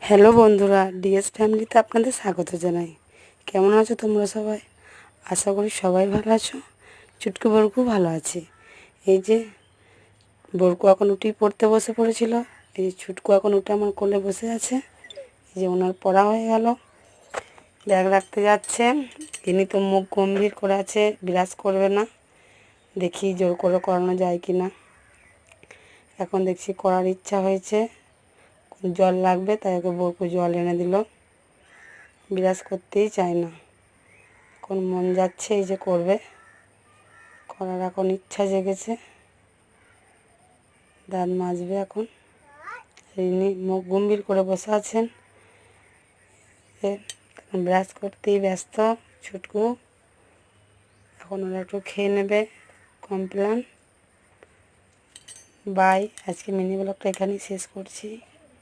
Hello বন্ধুরা, DS ফ্যামিলিতে আপনাদের স্বাগত জানাই। কেমন আছো তোমরা সবাই? আশা করি সবাই ভালো আছো। চুটকু বরকু ভালো আছে। এই যে বরকু এখন উঠেই পড়তে বসে পড়েছিল। এই যে ছুটকু এখন উঠে আমার কোলে বসে আছে। এই যে ওনার পড়া হয়ে গেল, ব্যাগ রাখতে যাচ্ছে। ইনি তো মুখ গম্ভীর করে আছে, বিরাজ করবে না। দেখি জোর করে করানো যায় কি না। এখন দেখছি করার ইচ্ছা হয়েছে, জল লাগবে, তাই ওকে বরকু জল এনে দিল। বিরাজ করতেই চায় না, এখন মন যাচ্ছে এই যে করবে, করার এখন ইচ্ছা জেগেছে। দাঁত মাজবে এখন। ইনি মুখ গম্ভীর করে বসে আছেন, ব্রাশ করতেই ব্যস্ত ছুটকু। এখন ওরা একটু খেয়ে নেবে। Complain by. আজকে মিনি ব্লগটা এখানেই শেষ করছি।